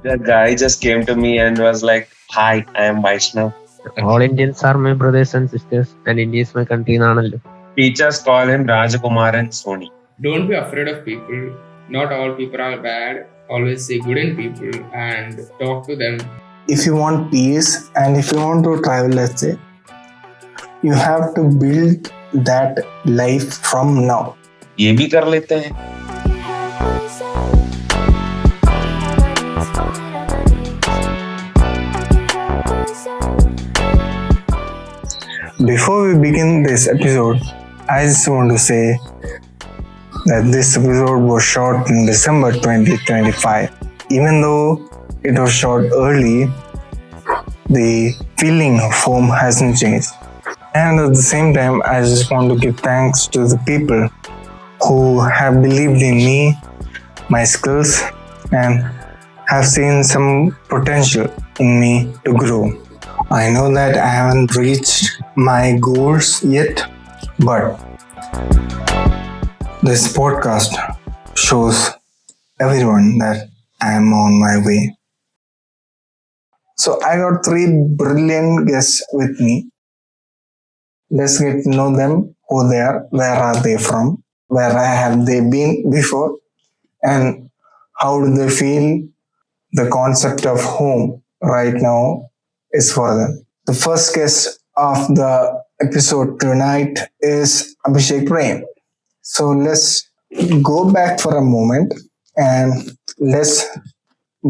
The guy just came to me and was like, "Hi, I am Vaishnav." All Indians are my brothers and sisters, and India is my country. Nanallo. Teachers call him Raj Kumar and Soni. Don't be afraid of people. Not all people are bad. Always say good in people and talk to them. If you want peace and if you want to travel, let's say, you have to build that life from now. ये भी कर लेते हैं. Before we begin this episode, I just want to say that this episode was shot in December 2025. Even though it was shot early, the feeling of home hasn't changed. And at the same time, I just want to give thanks to the people who have believed in me, my skills, and have seen some potential in me to grow. I know that I haven't reached my goals yet, but this podcast shows everyone that I am on my way. So I got 3 brilliant guests with me. Let's get to know them, who they are, where are they from, where have they been before, and how do they feel the concept of home right now is for them. The first guest of the episode tonight is Abhishek Prem. So let's go back for a moment and let's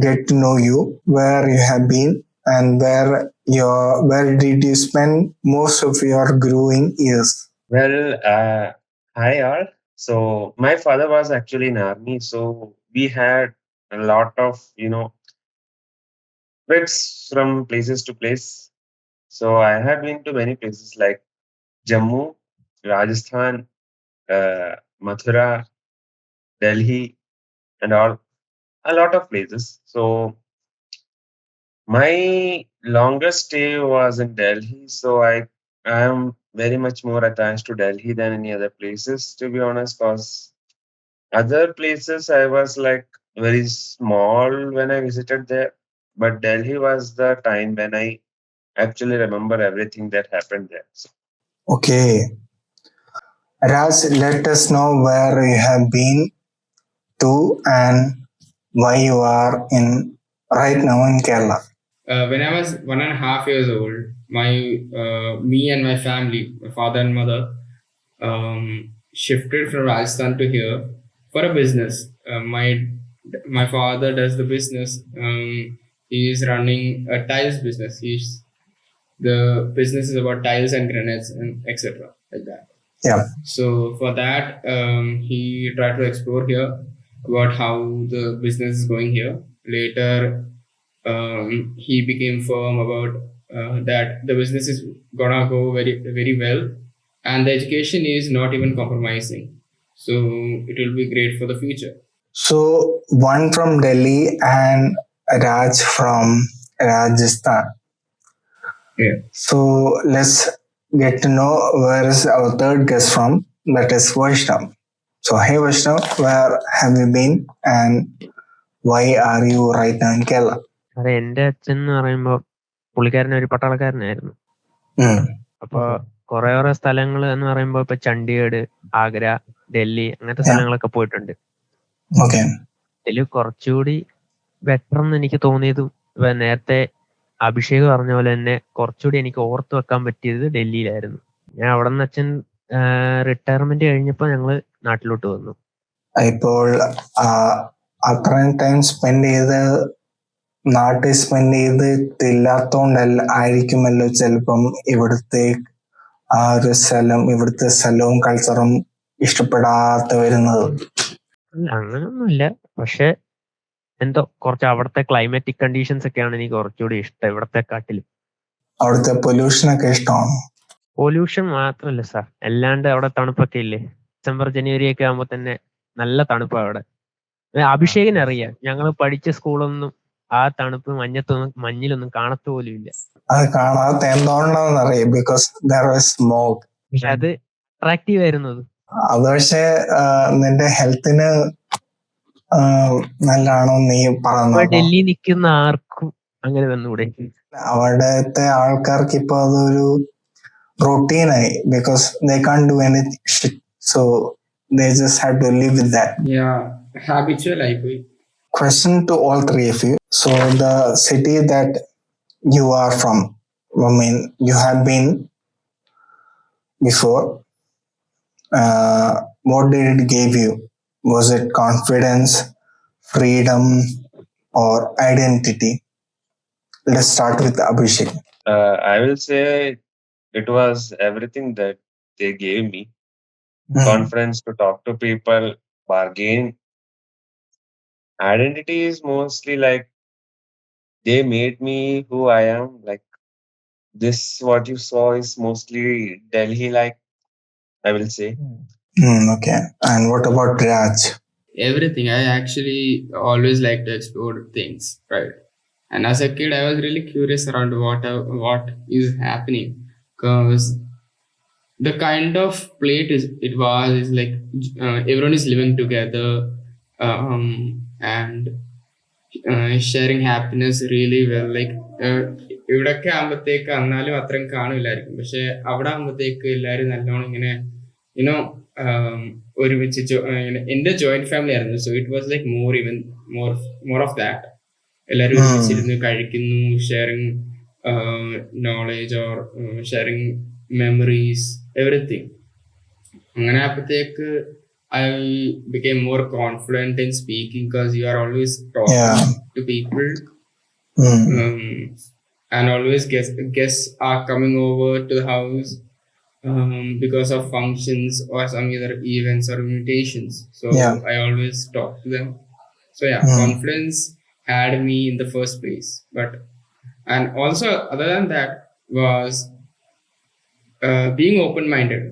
get to know you, where you have been and where did you spend most of your growing years. Well, hi all. So my father was actually in army, so we had a lot of trips from places to place. So I had been to many places like Jammu, Rajasthan, Mathura, Delhi, and all a lot of places. So my longest stay was in Delhi, so I am very much more attached to Delhi than any other places, to be honest. Cause other places I was like very small when I visited there, but Delhi was the time when I actually remember everything that happened there. So, Okay, Raj, let us know where you have been to and why you are in right now in Kerala. When I was 1.5 years old, me and my family, my father and mother, shifted from Rajasthan to here for a business. My father does the business. He is running a tiles business. The business is about tiles and granites and etc. like that. Yeah. So for that, he tried to explore here about how the business is going here. Later, he became firm about that the business is gonna go very very well, and the education is not even compromising. So it will be great for the future. So one from Delhi and Raj from Rajasthan. Yeah. So let's get to know where is our third guest from. That is Vyshnav. So hey Vyshnav, where have you been and why are you right now in Kerala? അതെ, എന്റെ അച്ഛൻ എന്ന് പറയുമ്പോ പുള്ളിക്കാരൻ ഒരു പട്ടാളക്കാരനായിരുന്നു. അപ്പൊ കുറെ സ്ഥലങ്ങൾ എന്ന് പറയുമ്പോ ഇപ്പൊ ചണ്ഡീഗഡ്, ആഗ്ര, ഡൽഹി അങ്ങനത്തെ സ്ഥലങ്ങളൊക്കെ പോയിട്ടുണ്ട്. ഇതില് കുറച്ചുകൂടി ബെറ്റർ എന്ന് എനിക്ക് തോന്നിയതും നേരത്തെ അഭിഷേക് പറഞ്ഞ പോലെ തന്നെ കുറച്ചുകൂടി എനിക്ക് ഓർത്തു വെക്കാൻ പറ്റിയത് ഡൽഹിയിലായിരുന്നു. ഞാൻ അവിടെ നിന്ന് അച്ഛൻ റിട്ടയർമെന്റ് കഴിഞ്ഞപ്പോ ഞങ്ങള് നാട്ടിലോട്ട് വന്നു. ഇപ്പോൾ അത്രയും ടൈം സ്പെൻഡ് ചെയ്ത് നാട്ടിൽ സ്പെൻഡ് ചെയ്തിട്ടില്ലാത്തോണ്ടല്ല ആയിരിക്കുമല്ലോ ചിലപ്പം ഇവിടുത്തെ ആ ഒരു ഇവിടുത്തെ സ്ഥലവും കൾച്ചറും ഇഷ്ടപ്പെടാത്ത വരുന്നത്. അങ്ങനൊന്നുമില്ല, പക്ഷെ എന്തോ കുറച്ച് അവിടുത്തെ ക്ലൈമാറ്റിക് കണ്ടീഷൻസ് ഒക്കെയാണ് എനിക്ക് കുറച്ചുകൂടി ഇഷ്ടം ഇവിടത്തെ കാട്ടിലും. അവിടുത്തെ പൊല്യൂഷൻ ഒക്കെ ഇഷ്ടമാണ്. പൊല്യൂഷൻ മാത്രല്ല സാർ, അല്ലാണ്ട് അവിടെ തണുപ്പൊക്കെ ഇല്ലേ. ഡിസംബർ ജനുവരി ഒക്കെ ആകുമ്പോ തന്നെ നല്ല തണുപ്പാണ് അവിടെ. അഭിഷേകിന് അറിയാം, ഞങ്ങൾ പഠിച്ച സ്കൂളൊന്നും ആ തണുപ്പ് മഞ്ഞിലൊന്നും കാണത്ത പോലും ഇല്ല. അത് കാണാത്ത എന്തുകൊണ്ടാണെന്നറിയാം, ബിക്കോസ് ദർ ഈസ് സ്മോക്ക്. പക്ഷെ അത് അട്രാക്റ്റീവ് ആയിരുന്നു. അത് പക്ഷെ നിന്റെ ഹെൽത്തിന് നല്ലതാണോ നീ ഇപ്പൊ പറയുന്നത്? ഡൽഹി നിൽക്കുന്ന ആർക്കും അങ്ങനെ വന്നുകൂടെ? അവിടത്തെ ആൾക്കാർക്ക് ഇപ്പൊ അതൊരു റൊട്ടീനായി, because they can't do anything shit, so they just have to live with that. Yeah, habitual ആയിപ്പോയി. Question to all three of you. So the city that you are from, I mean, you have been before, what did it give you? Was it confidence, freedom, or identity? Let's start with Abhishek. I will say it was everything that they gave me. Confidence to talk to people, bargain. Identity is mostly like they made me who I am. Like this, what you saw is mostly Delhi, like I will say. Okay. And what about Raj? Everything. I actually always like to explore things, right? And as a kid, I was really curious around what is happening, because the kind of plate it was is like everyone is living together, and sharing happiness really well. Like ഇവിടൊക്കെ ആകുമ്പോഴത്തേക്ക് എന്നാലും അത്രയും കാണില്ലായിരിക്കും, പക്ഷെ അവിടെ ആകുമ്പോഴത്തേക്ക് എല്ലാവരും നല്ലോണം ഇങ്ങനെ യുനോ ഒരുമിച്ച് എന്റെ ജോയിന്റ് ഫാമിലി ആയിരുന്നു. So it was like more of that. എല്ലാവരും ഒരുമിച്ചിരുന്ന് കഴിക്കുന്നു, sharing knowledge or sharing memories, everything. അങ്ങനെ ആയപ്പോഴത്തേക്ക് I became more confident in speaking, because you are always talking to people, and always guests are coming over to the house because of functions or some other events or invitations. So I always talk to them. So confidence had me in the first place. But and also other than that was being open-minded.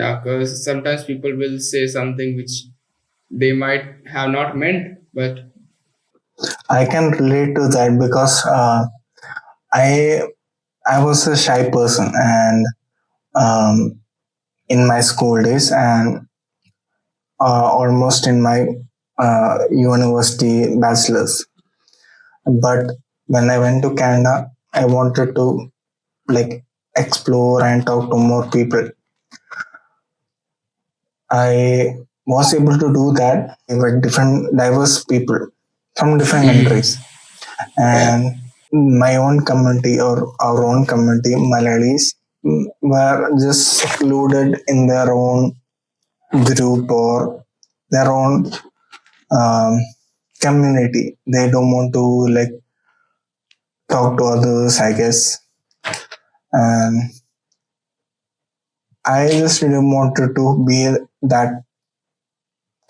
Yeah, because sometimes people will say something which they might have not meant, but I can relate to that, because I was a shy person, and in my school days, and almost in my university bachelor's. But when I went to Canada, I wanted to like explore and talk to more people. I was able to do that with different diverse people from different countries, and my own community or our own community, Malayalis, were just secluded in their own group or their own community. They don't want to like talk to others, I guess, and I just didn't want to be that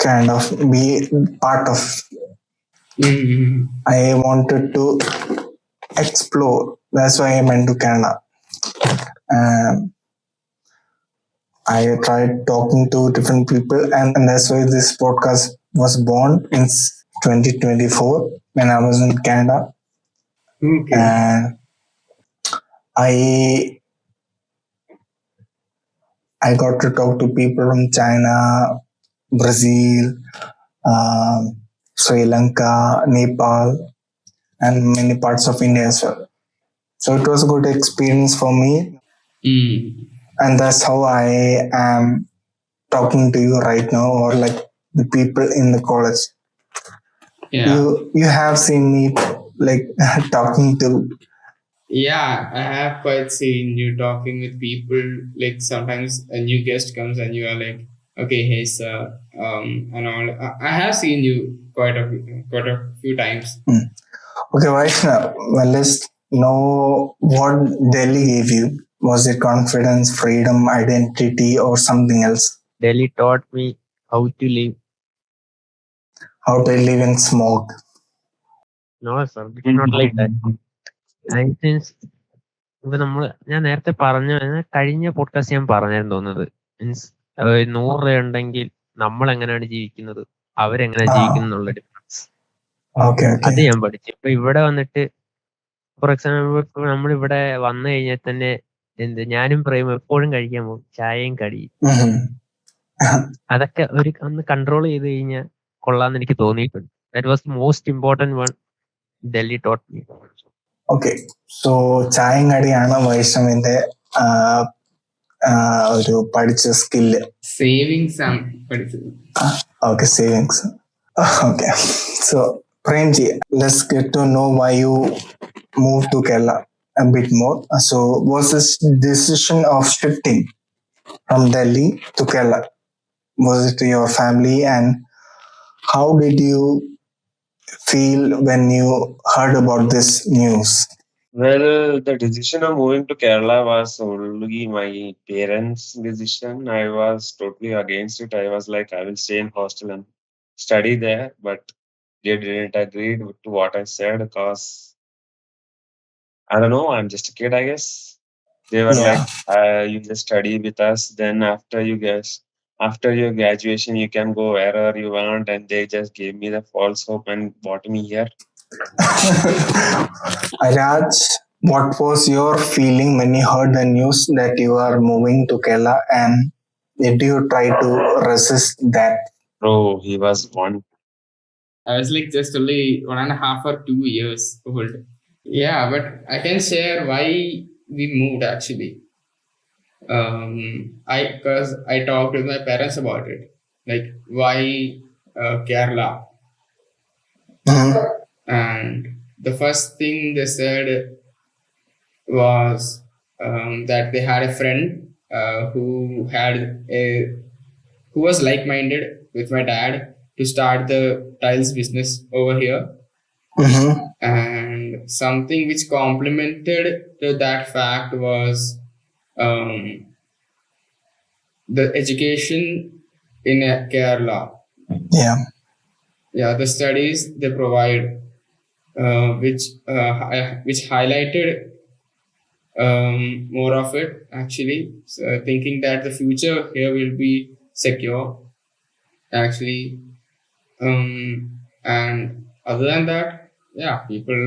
kind of be part of. I wanted to explore. That's why I went to Canada. I tried talking to different people, and that's why this podcast was born in 2024 when I was in Canada. Okay. And I got to talk to people from China, Brazil, Sri Lanka, Nepal, and many parts of India as well. So it was a good experience for me. And that's how I am talking to you right now, or like the people in the college. Yeah. You have seen me like talking to. Yeah, I have quite seen you talking with people. Like sometimes a new guest comes and you are like, okay, hey sir, and all. I have seen you quite a few times. Okay, Vaishnav, well, let's know what Delhi gave you. Was it confidence, freedom, identity, or something else? Delhi taught me how to live. How to live in smog. No, sir, it's not like that. I think ഇപ്പൊ ഞാൻ നേരത്തെ കഴിഞ്ഞ podcast ഞാൻ പറഞ്ഞായിരുന്നു തോന്നുന്നത്, means 100 രൂപ ഉണ്ടെങ്കിൽ നമ്മൾ എങ്ങനെയാണ് ജീവിക്കുന്നത്, അവരെങ്ങനെ ജീവിക്കുന്നു എന്നുള്ള ഡിഫറൻസ് അത് ഞാൻ പഠിച്ചു. ഇപ്പൊ ഇവിടെ വന്നിട്ട് ഫോർ എക്സാമ്പിൾ ഇപ്പൊ നമ്മളിവിടെ വന്നു കഴിഞ്ഞാൽ തന്നെ ഞാനും പ്രേം എപ്പോഴും കഴിക്കാൻ പോകും ചായയും കടിയും. അതൊക്കെ ഒരു ഒന്ന് കൺട്രോൾ ചെയ്ത് കഴിഞ്ഞാൽ കൊള്ളാന്ന് എനിക്ക് തോന്നിയിട്ടുണ്ട്. That was most important one Delhi taught me. Okay, so ചായയും കടിയാണ് വൈഷ്ണവിന്റെ ഒരു പഠിച്ച സ്കില്ല്. സേവിങ്സ് ആണ് പഠിച്ചത്. Okay, savings. Okay, so Premji, let's get to know why you moved to Kerala a bit more. So, was this decision of shifting from Delhi to Kerala, was it your family, and how did you feel when you heard about this news? Well, the decision of moving to Kerala was only my parents' decision. I was totally against it. I was like, I will stay in hostel and study there, but they didn't agree to what I said because I don't know, I'm just a kid, I guess. They were like, Yeah. you just study with us, then after your graduation, you can go wherever you want, and they just gave me the false hope and brought me here. Raj, what was your feeling when you heard the news that you are moving to Kerala, and did you try to resist that? Oh, he was one. I was like just only 1.5 or 2 years old. Yeah, but I can share why we moved actually. Because I talked with my parents about it, like why Kerala. And the first thing they said was that they had a friend who was like-minded with my dad to start the tiles business over here. And something which complemented to that fact was the education in Kerala. Yeah, the studies they provide, which highlighted more of it actually. So thinking that the future here will be secure actually. And other than that, yeah, people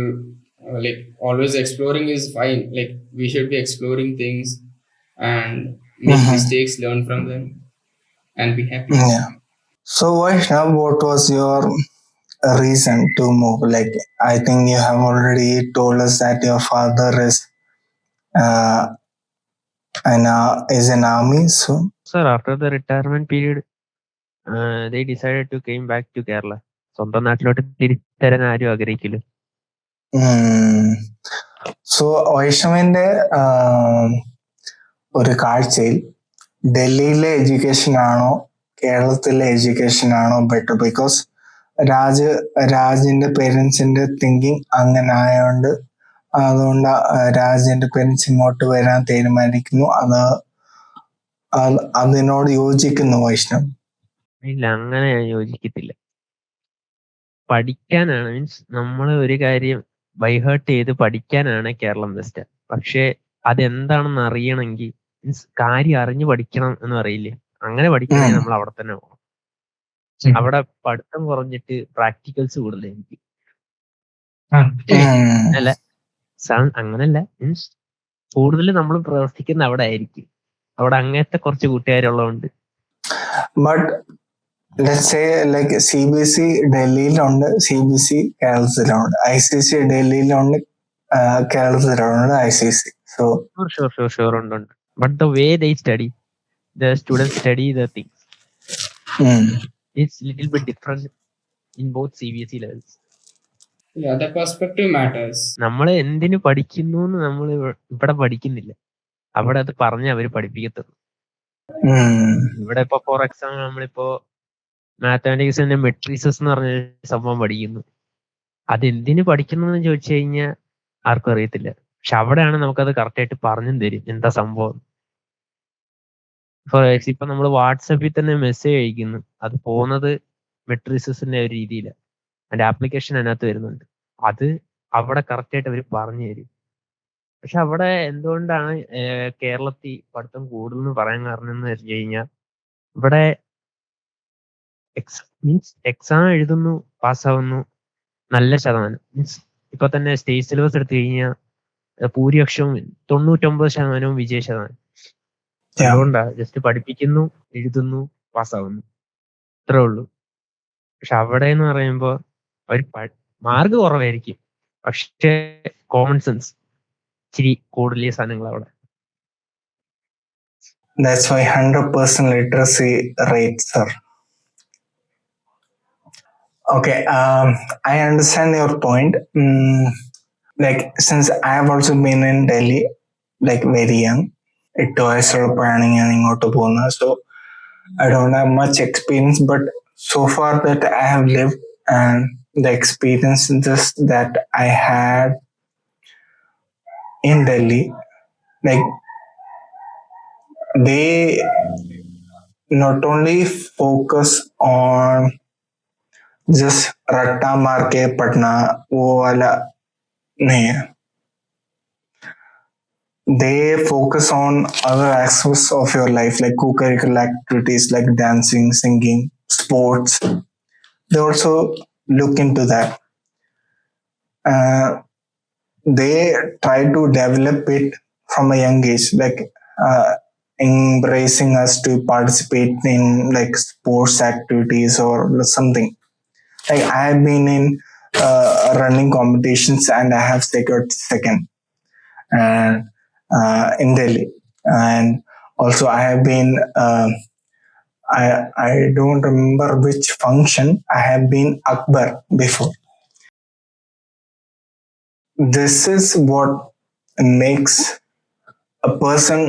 like always exploring is fine. Like we should be exploring things and make mistakes, learn from them, and be happy. Yeah. So Vaishnav, what was your reason to move? Like, I think you have already told us that your father is an army. So, Sir, after the retirement period, they decided to came back to Kerala. സ്വന്തം നാട്ടിലോട്ട് തിരിച്ചു തരാൻ ആരും ആഗ്രഹിക്കില്ല. So വൈഷ്ണവിന്റെ ഒരു കാഴ്ചയിൽ ഡൽഹിയിലെ education ആണോ കേരളത്തിലെ എഡ്യൂക്കേഷൻ ആണോ ബെറ്റർ? ബിക്കോസ് രാജിന്റെ പേരൻസിന്റെ തിങ്കിങ് അങ്ങനെ ആയതുകൊണ്ട് അതുകൊണ്ട് രാജിന്റെ പേരൻസ് ഇങ്ങോട്ട് വരാൻ തീരുമാനിക്കുന്നു. അതിനോട് യോജിക്കുന്നു വൈഷ്ണവ്? ഇല്ല, അങ്ങനെ ഞാൻ യോജിക്കത്തില്ല. പഠിക്കാനാണ്, മീൻസ് നമ്മൾ ഒരു കാര്യം ബൈഹേർട്ട് ചെയ്ത് പഠിക്കാനാണ് കേരളം ബെസ്റ്റ്. പക്ഷെ അതെന്താണെന്ന് അറിയണമെങ്കിൽ മീൻസ് കാര്യം അറിഞ്ഞു പഠിക്കണം എന്ന് അറിയില്ലേ, അങ്ങനെ പഠിക്കണമെങ്കിൽ നമ്മൾ അവിടെ തന്നെ പോകണം. അവിടെ പഠിത്തം കുറഞ്ഞിട്ട് പ്രാക്ടിക്കൽസ് കൂടുതലായിരിക്കും. അല്ല, അങ്ങനല്ല, മീൻസ് കൂടുതൽ നമ്മൾ പ്രവർത്തിക്കുന്ന അവിടെ ആയിരിക്കും. അവിടെ അങ്ങനത്തെ കുറച്ച് കൂട്ടുകാരുള്ളതുകൊണ്ട്. But let's say like CBSE ഡൽഹിയിലുണ്ട്, CBSE കേരളത്തിലുണ്ട്, ICC ഡൽഹിയിലുണ്ട്, കേരളത്തിലുണ്ട് ICC. So sure ഉണ്ട്. But the way they study, the students study the things, it's little bit different in both CBSE levels. Yeah, the perspective matters. നമ്മൾ എന്തിനു പഠിക്കുന്നു എന്ന് നമ്മൾ ഇവിടെ പഠിക്കുന്നില്ല, അവിടെ അത് പറഞ്ഞ് അവർ പഠിപ്പിക്കത്തുള്ളൂ. ഇവിടെ ഇപ്പൊ ഫോർ എക്സാമ്പിൾ നമ്മളിപ്പോ മാത്തമാറ്റിക്സിന്റെ മെട്രീസസ് എന്ന് പറഞ്ഞ സംഭവം പഠിക്കുന്നു. അതെന്തിനു പഠിക്കുന്നു എന്ന് ചോദിച്ചു കഴിഞ്ഞാൽ ആർക്കും അറിയത്തില്ല. പക്ഷെ അവിടെയാണ് നമുക്കത് കറക്റ്റ് ആയിട്ട് പറഞ്ഞും തരും എന്താ സംഭവം. ഫോർ ഇപ്പൊ നമ്മൾ വാട്സപ്പിൽ തന്നെ മെസ്സേജ് അയക്കുന്നു, അത് പോകുന്നത് മെട്രീസസിന്റെ ഒരു രീതിയിലാണ്. അതിന്റെ ആപ്ലിക്കേഷൻ അതിനകത്ത് വരുന്നുണ്ട്. അത് അവിടെ കറക്റ്റ് ആയിട്ട് അവർ പറഞ്ഞു തരും. പക്ഷെ അവിടെ എന്തുകൊണ്ടാണ് കേരളത്തിൽ പഠിത്തം കൂടുതൽ പറയാൻ കാരണം എന്ന് വെച്ച് കഴിഞ്ഞാൽ, ഇവിടെ മീൻസ് എക്സാം എഴുതുന്നു, പാസ്സാവുന്നു, നല്ല ശതമാനം. മീൻസ് ഇപ്പൊ തന്നെ സ്റ്റേറ്റ് സിലബസ് എടുത്തു കഴിഞ്ഞാൽ ഭൂരിപക്ഷവും 99% വിജയ ശതമാനം. അതുകൊണ്ടാ ജസ്റ്റ് പഠിപ്പിക്കുന്നു, എഴുതുന്നു, പാസ്സാവുന്നു. അത്രേ ഉള്ളൂ. പക്ഷെ അവിടെ എന്ന് പറയുമ്പോൾ ഒരു മാർക്ക് കുറവായിരിക്കും, പക്ഷേ കോമൺ സെൻസ് ഇച്ചിരി കൂടുതൽ സാധനങ്ങൾ അവിടെ. That's why 100% literacy rate, sir. Okay, I understand your point. Like, since I have also been in Delhi, like very young, 8 വയസ്സുള്ളപ്പോഴാണ് ഞാൻ ഇങ്ങോട്ട് പോകുന്നത്. So I don't have much experience, but so far that I have lived and the experiences that I had in Delhi, like they not only focus on just रट्टा मार के पढ़ना, वो वाला नहीं है. They focus on other aspects of your life, like co-curricular activities like dancing, singing, sports. They also look into that. They try to develop it from a young age, like embracing us to participate in like sports activities or something. Like I have been in running competitions and I have secured second and in Delhi, and also I have been I don't remember which function I have been Akbar before. This is what makes a person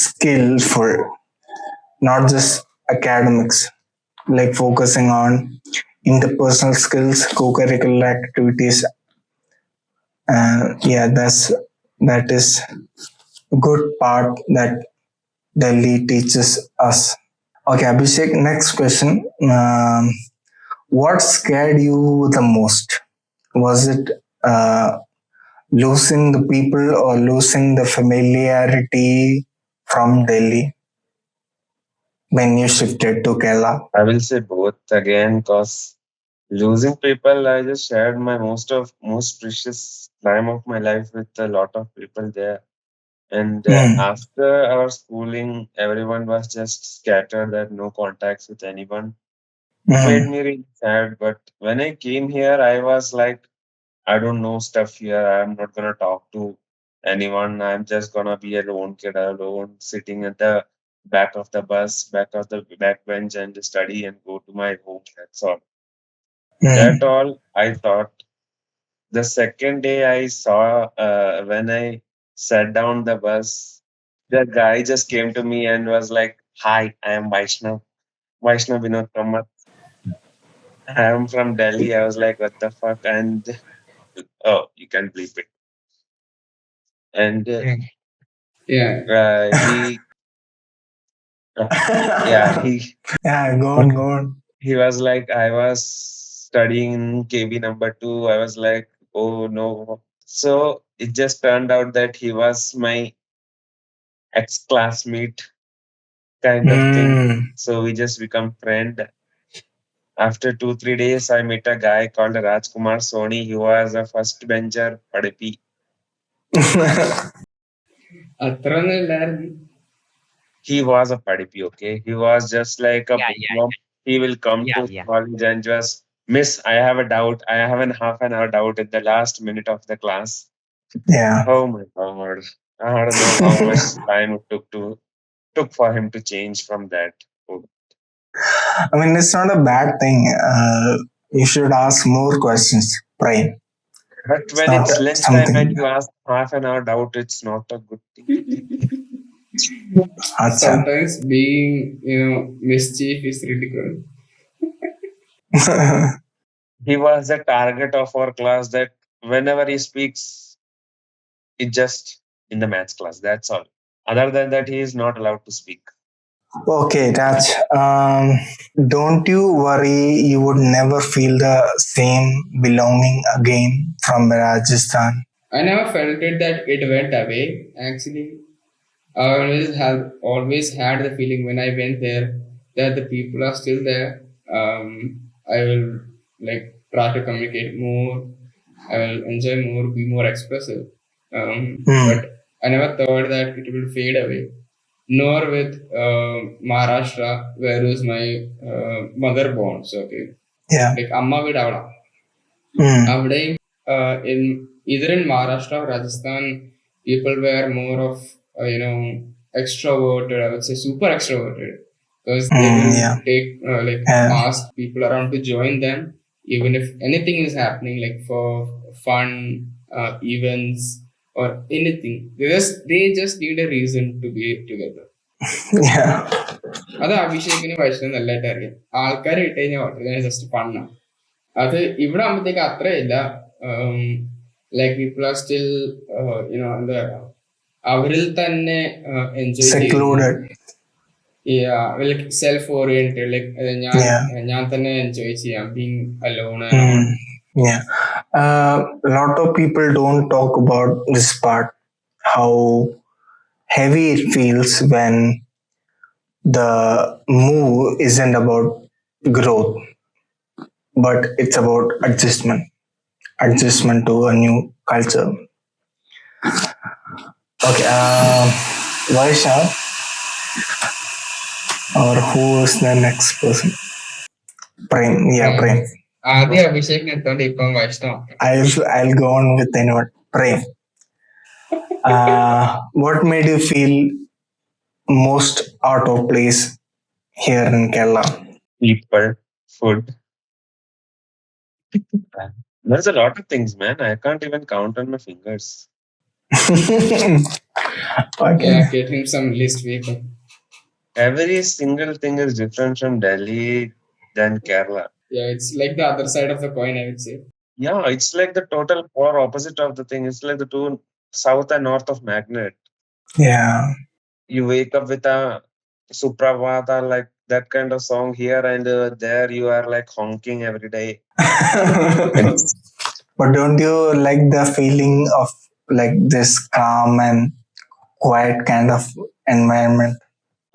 skillful, not just academics, like focusing on interpersonal skills, co-curricular activities. Yeah, that is a good part that Delhi teaches us. Okay, Abhishek, next question. What scared you the most? Was it losing the people or losing the familiarity from Delhi when you shifted to Kerala? I will say both again, because losing people, I just shared my most precious time of my life with a lot of people there. And after our schooling, everyone was just scattered, that no contacts with anyone. It made me really sad. But when I came here, I was like, I don't know stuff here. I'm not gonna talk to anyone. I'm just gonna be a lone kid alone, sitting at the back of the bus, back of the back bench, and study and go to my home. That's all. That all I thought. The second day I saw, when I sat down the bus, the guy just came to me and was like, "Hi, I am Vyshnav Vinod Kammath. I am from Delhi." I was like, "What the fuck?" And oh, you can bleep it. And Yeah. he, yeah, Yeah, go on. he was like, I was studying in KB number 2. I was like, oh no. So it just turned out that he was my ex-classmate kind of thing. So we just become friend. After 2-3 days, I met a guy called Raj Kumar Soni. He was a first bencher Padipi. He was a Padipi, okay? He was just like a bookworm. He will come to college and just, "Miss, I have a doubt. I have a half an hour doubt at the last minute of the class." Yeah. Oh my God. I don't know how much time it took for him to change from that. I mean, it's not a bad thing. You should ask more questions, Brian. But when it's lunchtime and you ask half an hour doubt, it's not a good thing. Sometimes being, mischief is ridiculous. He was the target of our class, that whenever he speaks, it just in the maths class. That's all. Other than that, he is not allowed to speak. Okay, Raj. Don't you worry, you would never feel the same belonging again from Rajasthan. I never felt it that it went away. Actually, I always had the feeling when I went there that the people are still there. I will like try to communicate more. I will enjoy more, be more expressive. But I never thought that it will fade away. nor with Maharashtra, where was my mother born. So, okay. Yeah. Like Amma വീട് അവിടെ. അവിടെയും in either in Maharashtra or Rajasthan, people were more of extroverted. I would say super extroverted, because they will take ask people around to join them, even if anything is happening, like for fun events or anything. They just need a reason to be together. അത് അഭിഷേകിന് വൈഷ്ണവ് നല്ലതായിട്ട് അറിയാം. ആൾക്കാരെ ഇട്ട് കഴിഞ്ഞാൽ വളരെ just ഫണ്ണാണ്. അത് ഇവിടെ ആകുമ്പോഴത്തേക്ക് അത്രയില്ല. ലൈക്ക് പീപ്പിൾ ആർ സ്റ്റിൽ എന്താ അവരിൽ തന്നെ എൻജോയ് ചെയ്യുന്നു. സെൽഫ് ഓറിയന്റഡ്, ലൈക്ക് ഞാൻ തന്നെ എൻജോയ് ചെയ്യാം being alone. Yeah. A lot of people don't talk about this part, how heavy it feels when the move isn't about growth, but it's about adjustment to a new culture. Okay, Vaishnav, or who is the next person? Prem. Yeah, Prem. ആദ്യം അഭിഷേകിന് എത്തോണ്ട് ഇപ്പം Vaishnav. I'll go on with anyone. Prem. What made you feel most out of place here in Kerala? People, food. There's a lot of things, man. I can't even count on my fingers. Okay. Yeah, get him some list paper. Every single thing is different from Delhi than Kerala. Yeah, it's like the other side of the coin, I would say. Yeah, it's like the total polar opposite of the thing. It's like the two south and north of magnet. Yeah. You wake up with a Supravata, like that kind of song here, and there you are like honking every day. But don't you like the feeling of like this calm and quiet kind of environment?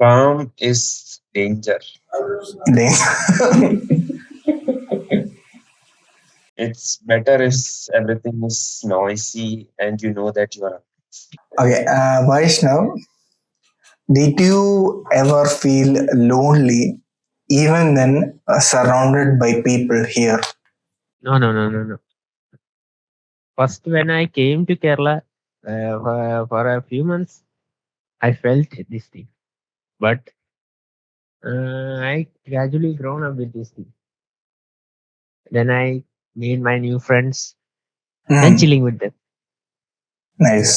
Calm is danger. It's better if everything is noisy and you know that you are. Okay, Vaishnav, did you ever feel lonely even then surrounded by people here? No. First, when I came to Kerala for a few months, I felt this thing, but I gradually grown up with this thing. Then I made my new friends and chilling with them. Nice.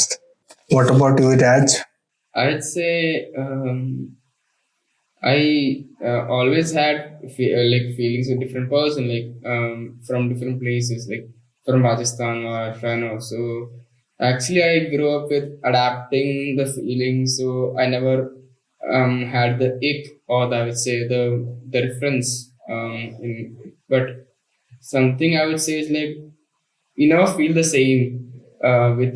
What about you, Raj? I'd say I always had like feelings with different person, like from different places, like from Rajasthan or Rajasthan. So actually, I grew up with adapting the feelings. So I never had the ick, or I would say the difference. But something I would say is like you never feel the same with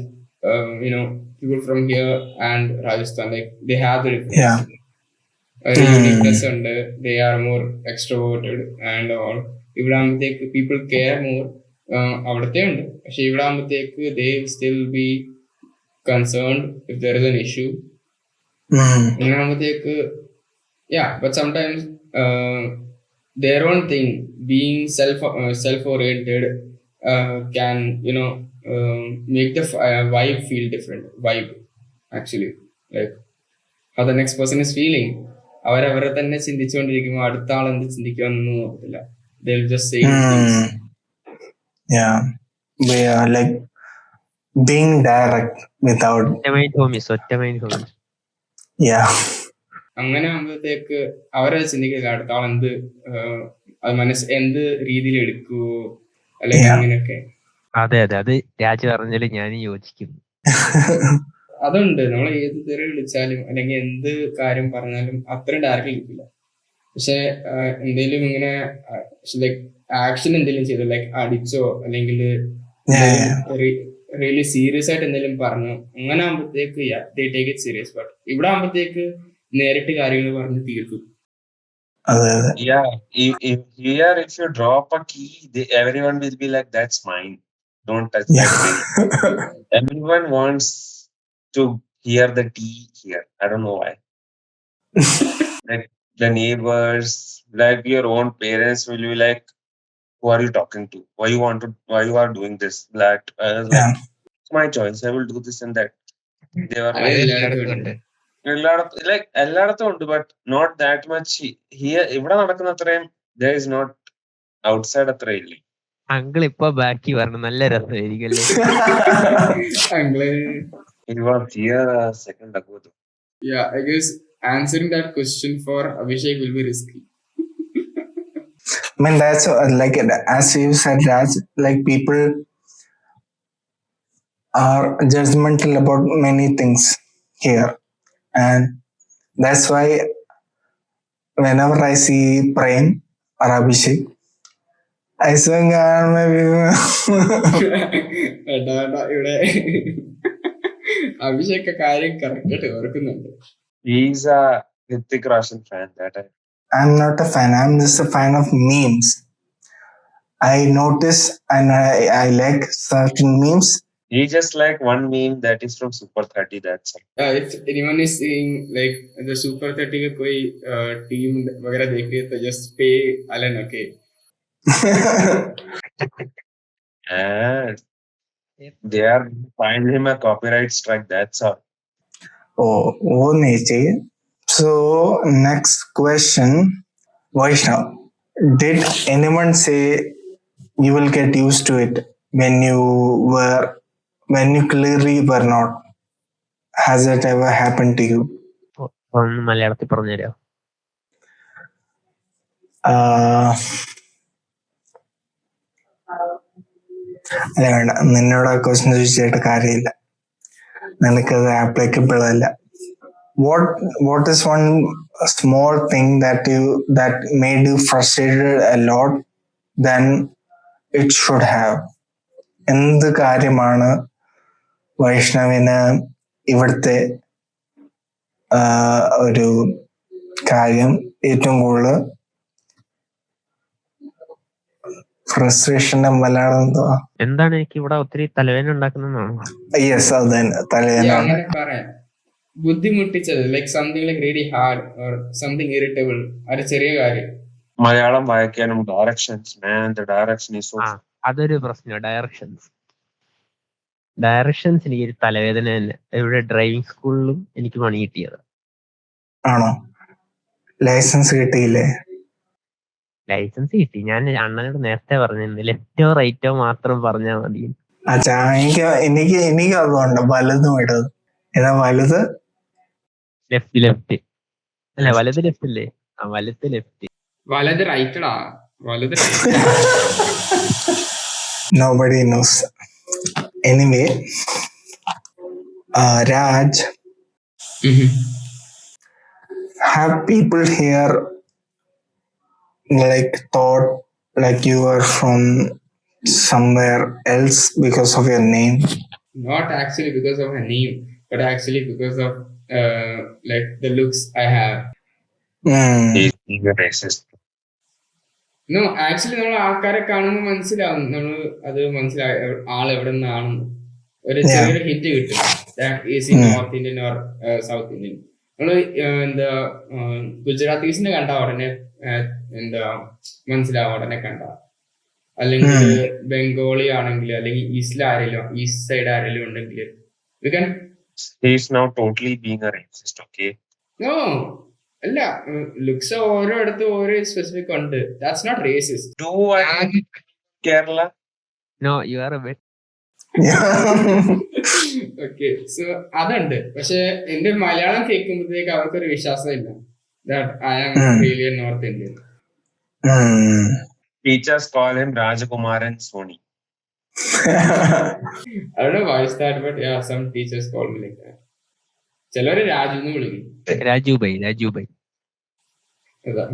people from here and Rajasthan. Like they have the difference. Yeah. Uniqueness ഉണ്ട്. They are more extroverted and all. ഇവിടെ ആകുമ്പോഴത്തേക്ക് people care more. അവിടത്തെ ഉണ്ട്, പക്ഷെ ഇവിടെ ആകുമ്പോഴത്തേക്ക് they will still be concerned if there is an issue. അങ്ങനെ ആകുമ്പോഴത്തേക്ക് yeah, but sometimes their own thing, being self-oriented, can make the vibe feel different. Vibe, actually, like how the next person is feeling. അവരവരെ തന്നെ ചിന്തിച്ചുകൊണ്ടിരിക്കുമ്പോൾ അടുത്ത ആൾ എന്ത് ചിന്തിക്കുമെന്നൊന്നും നോക്കത്തില്ല. They'll just say things. Yeah, we are like being direct without. Yeah. അങ്ങനെ ആകുമ്പോഴത്തേക്ക് അവരെ ചിന്തിക്കില്ല അടുത്ത ആൾ എന്ത് എന്ത് രീതിയിൽ എടുക്കുവോ അല്ലെങ്കിൽ അങ്ങനെയൊക്കെ. അതെ അത് രാജു പറഞ്ഞാലും ഞാൻ യോജിക്കുന്നു. അതുണ്ട്, നമ്മൾ ഏത് തെറി വിളിച്ചാലും അല്ലെങ്കിൽ എന്ത് കാര്യം പറഞ്ഞാലും അത്രയും ഡയറക്റ്റ് കിട്ടില്ല. പക്ഷെ എന്തെങ്കിലും ഇങ്ങനെ ലൈക്ക് ആക്ഷൻ എന്തെങ്കിലും ചെയ്തു, ലൈക്ക് അടിച്ചോ അല്ലെങ്കിൽ റിയലി സീരിയസ് ആയിട്ട് എന്തെങ്കിലും പറഞ്ഞു, അങ്ങനെ ആകുമ്പോഴത്തേക്ക് they take it serious. But ഇവിടെ ആകുമ്പോഴത്തേക്ക് നേരിട്ട് കാര്യങ്ങൾ പറഞ്ഞ് തീർക്കും. Yeah, here if you drop a key, everyone will be like, that's mine, don't touch that thing. Everyone wants to hear the tea here. I don't know why. Like the neighbors, like your own parents will be like, who are you talking to? Why you are doing this? That I was like, Yeah. it's my choice. I will do this and that. They were അത് like, എല്ലായിടത്തും ഉണ്ട്. എല്ലായിടത്തും ഉണ്ട്, but not that much here. ഇവിടെ നടക്കുന്ന അത്രയും there is not outside അത്രയില്ല. Uncle ഇപ്പൊ ബാക്കി പറഞ്ഞു, നല്ല രസമായിരിക്കും അല്ലേ? അങ്ങള് It was here a second ago though. Yeah, I guess answering that question for Abhishek will be risky. I mean, that's like, as you said, Raj, like people are judgmental about many things here. And that's why whenever I see Prem or Abhishek, I swing on maybe. ഇവിടെ അഭിഷേക് കാര്യം correct ഓർക്കുന്നുണ്ട്. He's a Hrithik Roshan fan. I'm not a fan. I'm just a fan of memes. I notice and I like certain memes. He just like one meme that is from Super 30. That's all. If anyone is seeing like the Super 30 के कोई team वगैरह देखे तो just pay Alan, okay? And they are find him a copyright strike. That's all. Oh, वो नहीं चाहिए. So next question, Vaishnav, did anyone say you will get used to it when you clearly were not? Has it ever happened to you? ഒന്ന് മലയാളത്തിൽ പറഞ്ഞുതരാം. അല്ല വേണ്ട, നിന്നോട് ആ ക്വസ്റ്റ്യൻ ചോദിച്ചിട്ട് കാര്യമില്ല, നിനക്കത് ആപ്ലിക്കബിൾ അല്ല. What is one small thing that made you frustrated a lot than it should have? എന്ത് കാര്യമാണ് വൈഷ്ണവിന് ഇവിടുത്തെ ഒരു കാര്യം ഏറ്റവും കൂടുതൽ ഫ്രസ്ട്രേഷന്റെ മലയാളം എന്തുവാ? എന്താണ് എനിക്ക് ഇവിടെ ഒത്തിരി തലവേദന ഉണ്ടാക്കുന്നതാണോ? യെസ്, അത് തന്നെ, തലവേദന. ബുദ്ധിമുട്ടിച്ചത്, like something like really hard or something irritable, ഒരു ചെറിയ കാര്യം. മലയാളം വായിക്കാനും ഡയറക്ഷൻസ്, അതൊരു പ്രശ്നം. ഡയറക്ഷൻസ് എനിക്ക് തലവേദന തന്നെ. ഇവിടെ ഡ്രൈവിംഗ് സ്കൂളിലും എനിക്ക് പണി കിട്ടിയത്. ആണോ? ലൈസൻസ് കിട്ടിയില്ലേ? ലൈസൻസ് കിട്ടി. ഞാൻ അണ്ണനോട് നേരത്തെ പറഞ്ഞിരുന്നു, ലെഫ്റ്റോ റൈറ്റോ മാത്രം പറഞ്ഞാൽ മതി. അച്ഛാ, എനിക്ക് അതുകൊണ്ട് വലതും ഇടത്. ഏതാ വലുത്? ലെഫ്റ്റ് അല്ല, വലത് ലെഫ്റ്റ് അല്ലേ? വലത് ലെഫ്റ്റ്. വലത് റൈറ്റടാ, വലത് Nobody knows. Anyway, Raj, have people here like thought like you are from somewhere else because of your name? Not actually because of her name, but actually because of like the looks I have. He's a racist. No, actually നമ്മൾ ആൾക്കാരെ കാണുമ്പോൾ മനസ്സിലാവും, നമ്മൾ അത് മനസ്സിലായി ആളെവിടെ നിന്നാണെന്ന്. ഒരു ചെറിയൊരു ഹിന്റ് കിട്ടും. That is in north Indian or south Indian. നമ്മള് എന്താ ഗുജറാത്തീസിനെ കണ്ട ഉടനെ എന്താ മനസ്സിലാവും, ഉടനെ കണ്ട. അല്ലെങ്കിൽ ബംഗാളി ആണെങ്കിൽ, അല്ലെങ്കിൽ ഈസ്റ്റ് സൈഡ് ആരെങ്കിലും ഉണ്ടെങ്കിൽ we can. He is now totally being a racist, okay? No, അല്ല, ലുക്സ് ഓരോ ഇടത്ത് ഓരോ സ്പെസിഫിക് ഉണ്ട്. That's not racist. Do I Kerala? No, you are a bit. Okay, so അതുണ്ട്. പക്ഷെ എന്റെ മലയാളം കേൾക്കുമ്പോഴത്തേക്ക് അവർക്കൊരു വിശ്വാസം ഇല്ല. That I am really a North Indian. Teachers call him Raj Kumar Soni. I don't know why is that, but yeah, some teachers call me like that. ചിലര് രാജു എന്ന് വിളിക്കും. രാജുബൈ.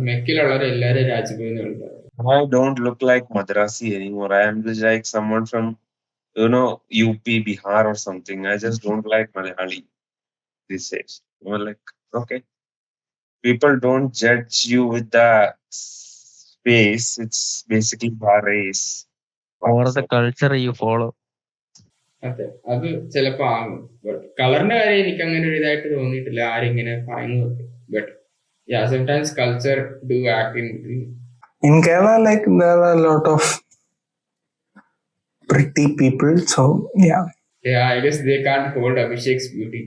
മെക്കിലുള്ളവരെ എല്ലാരും രാജുബൈ എന്ന് വിളിക്കാറ്. I don't look like Madrasi anymore. I am just like someone from, UP, Bihar or something. I just don't like Malayali these days. Like, okay, people don't judge you with the face. It's basically our race or the culture you follow. അതെ, അത് ചിലപ്പോ ആകും. But കളറിന്റെ കാര്യം എനിക്ക് അങ്ങനെ ഒരു ഇതായിട്ട് തോന്നിയിട്ടില്ല, ആരിങ്ങനെ പറയുന്നത്. But yeah, sometimes culture do act In Kerala, like there are a lot of pretty people, so yeah. yeah, I guess they can't hold Abhishek's beauty.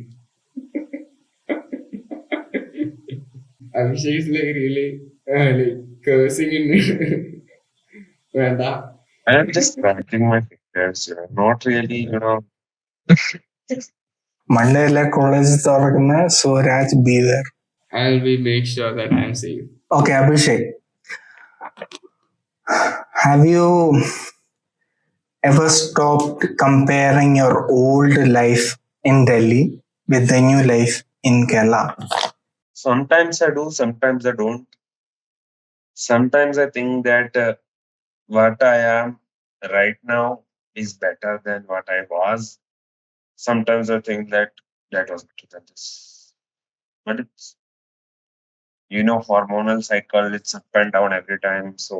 Abhishek is like really like cursing in Vanda. I am just cracking my fingers, not really, Monday like college തുറക്കുന്ന so Raj be there. I'll be make sure that I'm safe. Okay, Abhishek, have you ever stopped comparing your old life in Delhi with the new life in Kerala? Sometimes I do, sometimes I don't. Sometimes I think that what I am right now is better than what I was. Sometimes I think that that was better than this. But it's, hormonal cycle, it's up and down every time. So,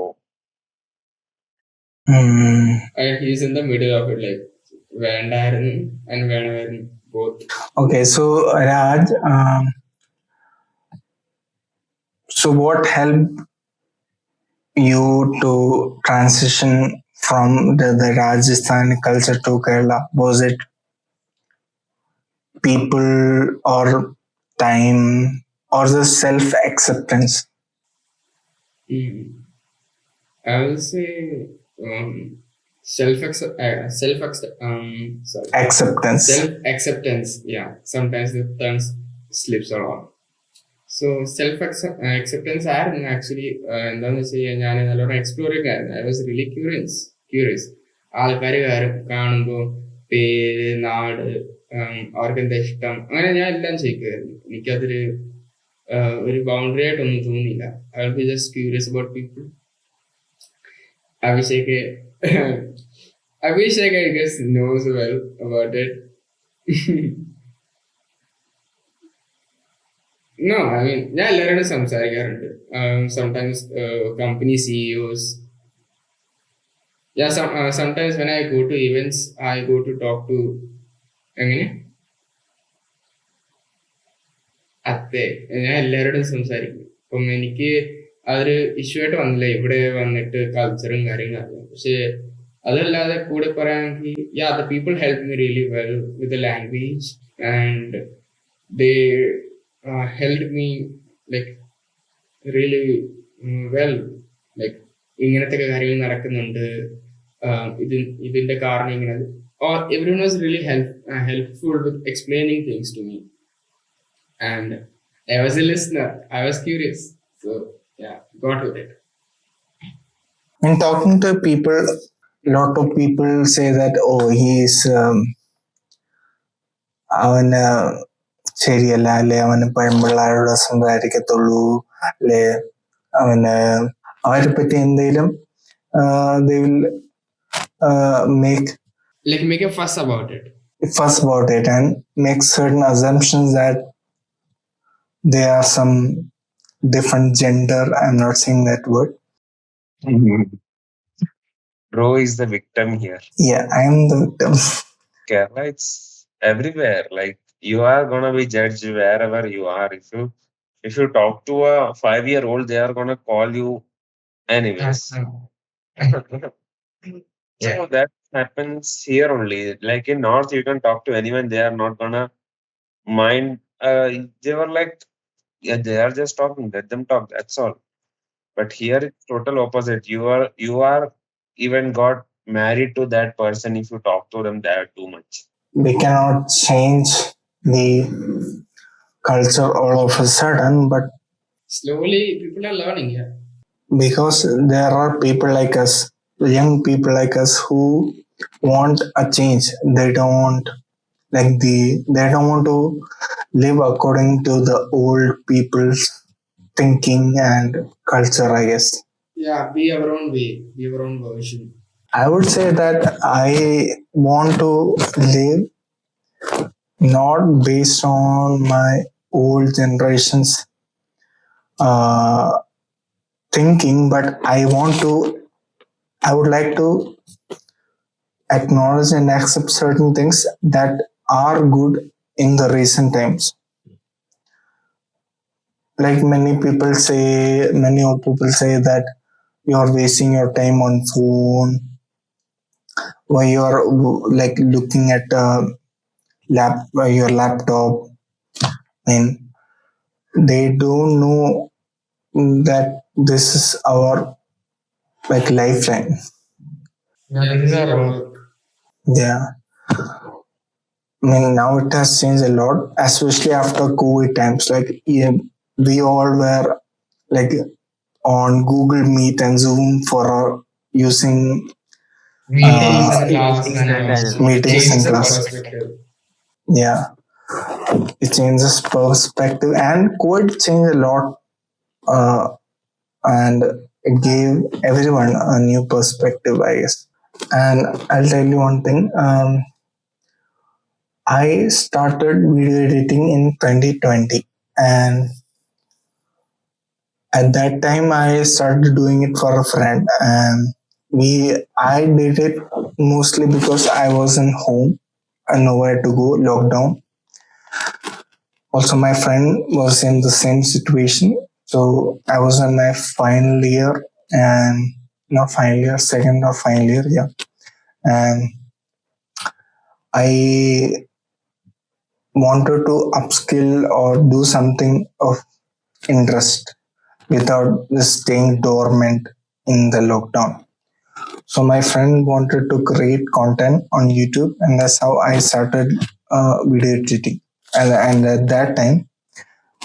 Hmm. And he's in the middle of it, like Vandaran and Vandaran both. Okay, so Raj, so what helped you to transition from the Rajasthan culture to Kerala? Was it people or time or the self acceptance? Mm. I will say self sorry, Acceptance. self acceptance. Yeah, sometimes the tongue slips around. So self acceptance ആയിരുന്നു actually എന്താന്ന് വെച്ച് കഴിഞ്ഞാൽ ഞാൻ നല്ലോണം exploring ആയിരുന്നു. I was really curious. ആൾക്കാർ കാണുമ്പോൾ പേര്, നാട്, അവർക്ക് എന്താ ഇഷ്ടം, അങ്ങനെ ഞാൻ എല്ലാം ചെയ്യിക്കുമായിരുന്നു. എനിക്കതൊരു ഒരു ബൗണ്ടറി ആയിട്ടൊന്നും തോന്നിയില്ല. I will be just curious about people. Abhishek, Abhishek, I guess, knows well about it. No, I mean, ഞാൻ എല്ലാവരോടും സംസാരിക്കാറുണ്ട്. Sometimes company CEOs. Yeah, sometimes when I go to events, I go to talk to എങ്ങനെ അതെ, ഞാൻ എല്ലാവരോടും സംസാരിക്കും. അപ്പം എനിക്ക് അതൊരു ഇഷ്യൂ ആയിട്ട് വന്നില്ല ഇവിടെ വന്നിട്ട് കൾച്ചറും കാര്യങ്ങളും. പക്ഷെ അതല്ലാതെ കൂടെ പറയാണെങ്കിൽ yeah the people help me really well with the language and they help me like really well, like ഇങ്ങനത്തെ കാര്യങ്ങൾ നടക്കുന്നുണ്ട്, ഇതിന്റെ കാരണം ഇങ്ങനെ. Or everyone was really helpful with explaining things to me. And I was a listener. I was curious. So yeah, got with it. In talking to people, lot of people say that, oh, he's അവന് ശരിയല്ല, അല്ലെ അവന് പെൺപിള്ളേരോട് സംസാരിക്കത്തുള്ളൂ, അല്ലെ അവന് അവരെ പറ്റി എന്തെങ്കിലും they will make a fuss about it. And make certain assumptions that they are some different gender. I'm not saying that word. bro is the victim here. Yeah, I am the victim. Kerala, it's everywhere. Like you are gonna be judged wherever you are. If you talk to a 5-year-old, they are gonna call you anyways. So that happens here only. Like in North, you can talk to anyone. They are not gonna mind. They were like, yeah, they are just talking. Let them talk. That's all. But here it's total opposite. You are even got married to that person if you talk to them there too much. We cannot change the culture all of a sudden, but Slowly, people are learning. Yeah. because there are people like us, young people like us, who want a change. They don't want they don't want to live according to the old people's thinking and culture, I guess. Yeah, be our own way, be our own version. I would say that I want to live not based on my old generation's thinking, but I would like to acknowledge and accept certain things that are good in the recent times. like many old people say that you're wasting your time on phone, while you're like looking at your laptop. And they don't know that this is our like lifeline. Yeah, Yeah, this this is is our our work. work. Yeah, I mean now it has changed a lot, especially after COVID times. Like yeah, we all were like on Google Meet and Zoom for using Meetings Meetings, and classes meetings, and and all. it It meetings changes and changes the the class. perspective. perspective. Yeah, it changes perspective, and COVID changed a lot, and it gave everyone a new perspective, I guess. And I'll tell you one thing. I started video editing in 2020, and at that time I started doing it for a friend, and I did it mostly because I was in home and nowhere to go, lockdown. Also, my friend was in the same situation, so I was in my final year, and not final year, second or final year, yeah. And I wanted to upskill or do something of interest without just staying dormant in the lockdown. So my friend wanted to create content on YouTube, and that's how I started video editing. And at that time,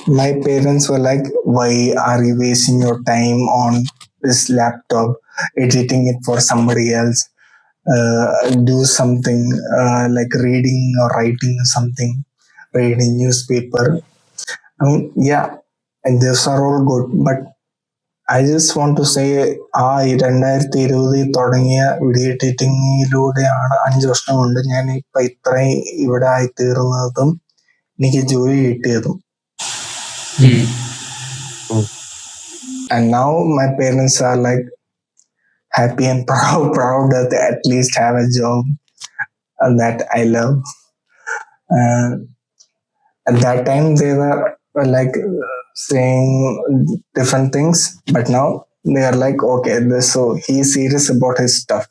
my parents were like, "Why are you wasting your time on this laptop, editing it for somebody else? Do something like reading or writing something, reading newspaper." I mean, yeah, and those are all good, but I just want to say uh 2020 തുടങ്ങിയ video എഡിറ്റിങ്ങിലൂടെയാണ് 5 വർഷം കൊണ്ട് ഞാൻ ഇപ്പൊ ഇത്രയും ഇവിടെ ആയിത്തീർന്നതും എനിക്ക് ജോലി കിട്ടിയതും. Oh, And now my parents are like happy and proud that they at least have a job that I love. And at that time they were like saying different things, but now they are like, okay, so he's serious about his stuff.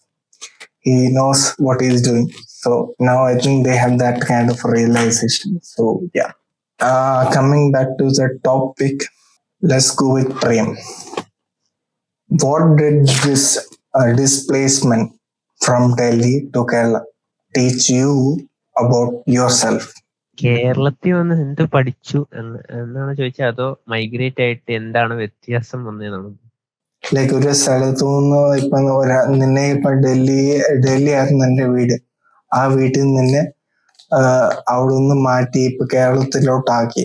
He knows what he's doing. So now I think they have that kind of realization. So yeah. Coming back to the topic, let's go with Prem. What did this displacement from Delhi to Kerala teach you about yourself? കേരളത്തിൽ വന്ന് എന്ത് പഠിച്ചു എന്നാണ് ചോദിച്ചത്, അതോ migrate ആയിട്ട് എന്താണ് വ്യത്യാസം വന്നതെന്നാണ്? ലൈക്ക് ഒരു സ്ഥലത്തു നിന്ന് ഇപ്പൊ നിന്നെ ഇപ്പൊ ഡൽഹി ആയിരുന്നു എൻ്റെ വീട്. ആ വീട്ടിൽ നിന്ന് അവിടെ നിന്ന് മാറ്റി ഇപ്പൊ കേരളത്തിലോട്ടാക്കി.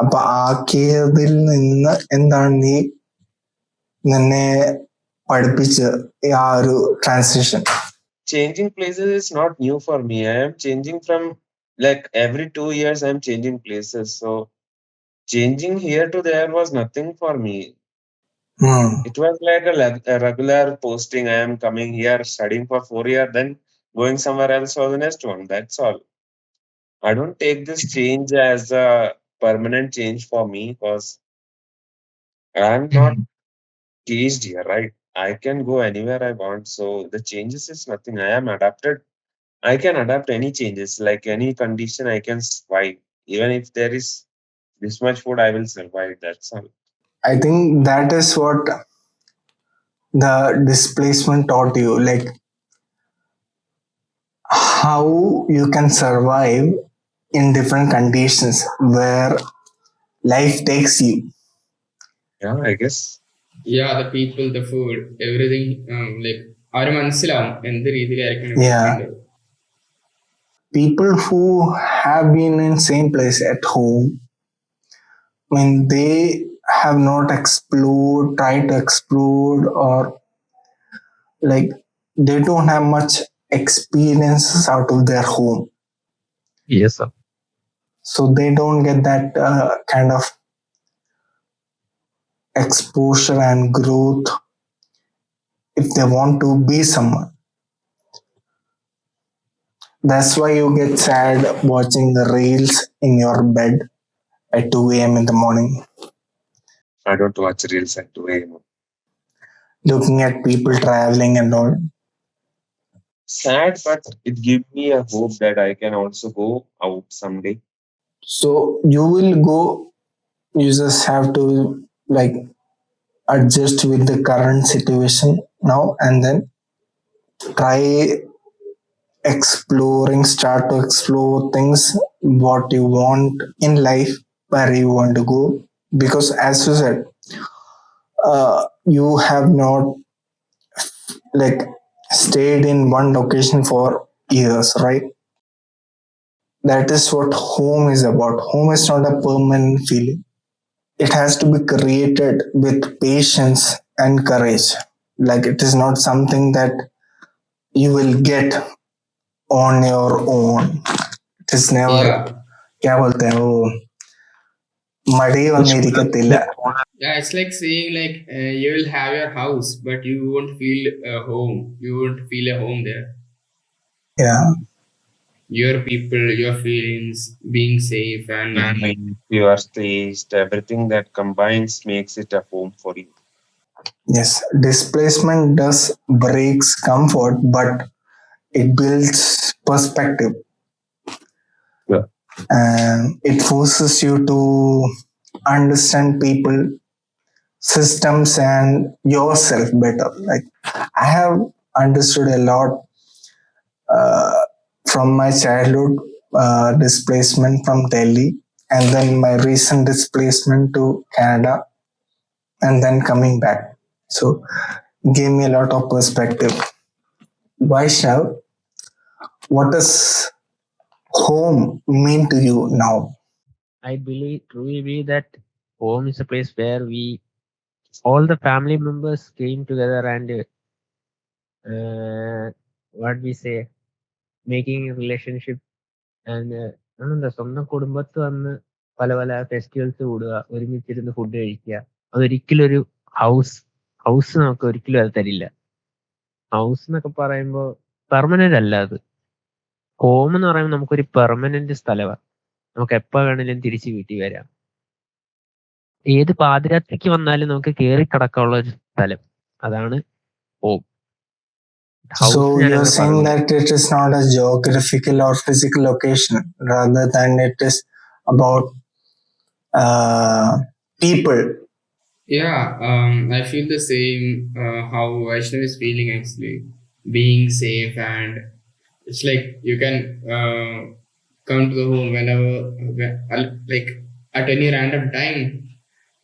അപ്പൊ ആക്കിയതിൽ നിന്ന് എന്താണ് നിന്നെ പഠിപ്പിച്ച ആ ഒരു transition? Changing places is not new for me. I am changing from like every 2 years, I'm changing places. So changing here to there was nothing for me. It was like a regular posting. I am coming here, studying for 4 years, then going somewhere else for the next one. That's all. I don't take this change as a permanent change for me because I'm not caged here, right? I can go anywhere I want. So the changes is nothing. I am adapted. I can adapt any changes, like any condition, I can survive. Even if there is this much food, I will survive. That's all. I think that is what the displacement taught you, like how you can survive in different conditions where life takes you. Yeah, I guess. Yeah, the people, the food, everything, like അവര് മനസ്സിലാവും എന്ത് രീതിയിലായിരിക്കണം ഇവിടെ Yeah. നിൽക്കേണ്ടത്. People who have been in same place at home, when they have not explored, tried to explore, or like they don't have much experiences out of their home, Yes, sir. so they don't get that kind of exposure and growth if they want to be someone. That's why you get sad watching the reels in your bed at 2 a.m. in the morning, I don't watch reels at 2 a.m. looking at people traveling and all. Sad, but it gives me a hope that I can also go out someday. So you will go, you just have to like adjust with the current situation now and then try exploring, start to explore things what you want in life, where you want to go. Because as you said, you have not like stayed in one location for years, right? That is what home is about. Home is not a permanent feeling. It has to be created with patience and courage. Like it is not something that you will get on your own. It is never, Yeah. क्या बोलते हैं वो, मड़ी വന്നിരിക്കത്തില്ല. Yeah, it's like saying like you will have your house, but you won't feel home. You won't feel a home there. Yeah. Your people, your feelings, being safe, and Your taste, everything that combines makes it a home for you. Yes, displacement does breaks comfort, but it builds perspective. Yeah. And it forces you to understand people, systems, and yourself better. Like I have understood a lot from my childhood displacement from Delhi, and then my recent displacement to Canada, and then coming back. So gave me a lot of perspective. Vaishnav, what does home mean to you now? I truly believe that home is a place where all the family members came together and what we say, making a relationship and എന്താ സ്വന്തം കുടുംബത്ത് വന്ന് പല പല festivals കൂടുക, ഒരുമിച്ചിരുന്ന് food കഴിക്കുക. അതൊരിക്കലും ഒരു ഹൗസ് ഹൗസ് നമുക്ക് ഒരിക്കലും അത് തരില്ല. ഹൗസ് എന്നൊക്കെ പറയുമ്പോൾ പെർമനന്റ് അല്ല അത്. ഹോം എന്ന് പറയുമ്പോൾ നമുക്കൊരു പെർമനന്റ് സ്ഥലമാണ്. നമുക്ക് എപ്പോ വേണേലും തിരിച്ച് വീട്ടിൽ വരാം. ഏത് പാതിരാത്രിക്ക് വന്നാലും നമുക്ക് കയറി കിടക്കാനുള്ള ഒരു സ്ഥലം, അതാണ് ഹോം. So ഞാൻ you're അങ്ങനെ saying പറയില്ല. that it is not a geographical or physical location, rather than it is about people. yeah, I feel the same. How Vaishnav is feeling actually, being safe, and it's like you can come to the home whenever, like at any random time,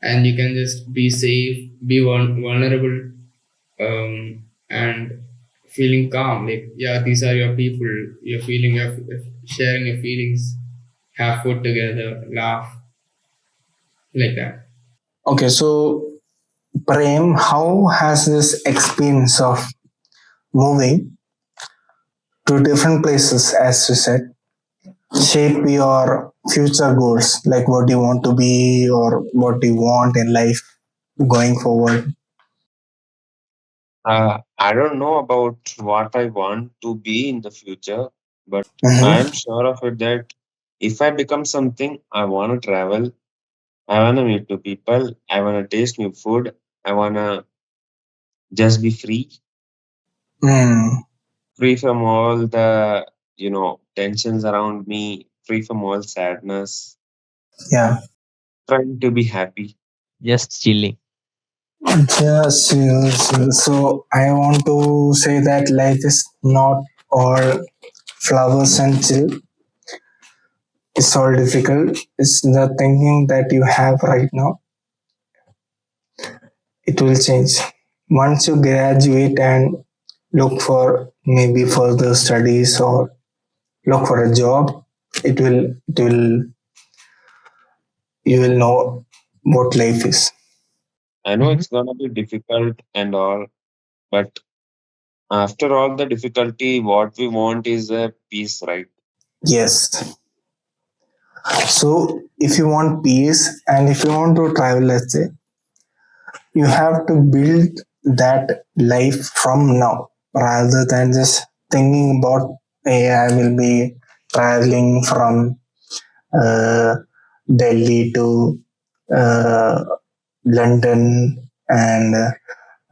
and you can just be safe, be vulnerable, and feeling calm. Like, yeah, these are your people. You're feeling, you're sharing your feelings, have food together, laugh, like that. Okay, so Prem, how has this experience of moving to different places, as you said, shape your future goals? Like what do you want to be, or what do you want in life going forward? I don't know about what I want to be in the future, but I Mm-hmm. am sure of it that if I become something, I want to travel, I want to meet new people, I want to taste new food, I want to just be free, Mm, free from all the, tensions around me, free from all sadness, yeah. trying to be happy. Just chilling. Yes, yes, yes. So I want to say that life is not all flowers and chill. It's all difficult. It's the thinking that you have right now. It will change. Once you graduate and look for maybe further studies or look for a job, it will you will know what life is. I know it's gonna be difficult and all, but after all the difficulty, what we want is a peace, right? Yes. So if you want peace and if you want to travel, let's say, you have to build that life from now rather than just thinking about, hey, I will be traveling from uh, Delhi to London, and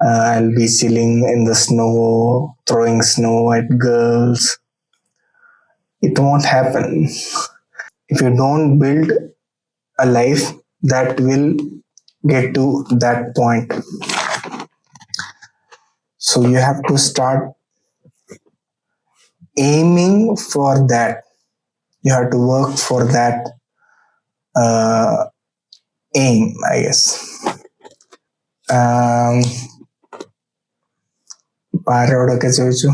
I'll be chilling in the snow, throwing snow at girls. It won't happen if you don't build a life that will get to that point. So you have to start aiming for that. You have to work for that uh, aim, I guess. Um, ആരോടൊക്കെ ചോദിച്ചു?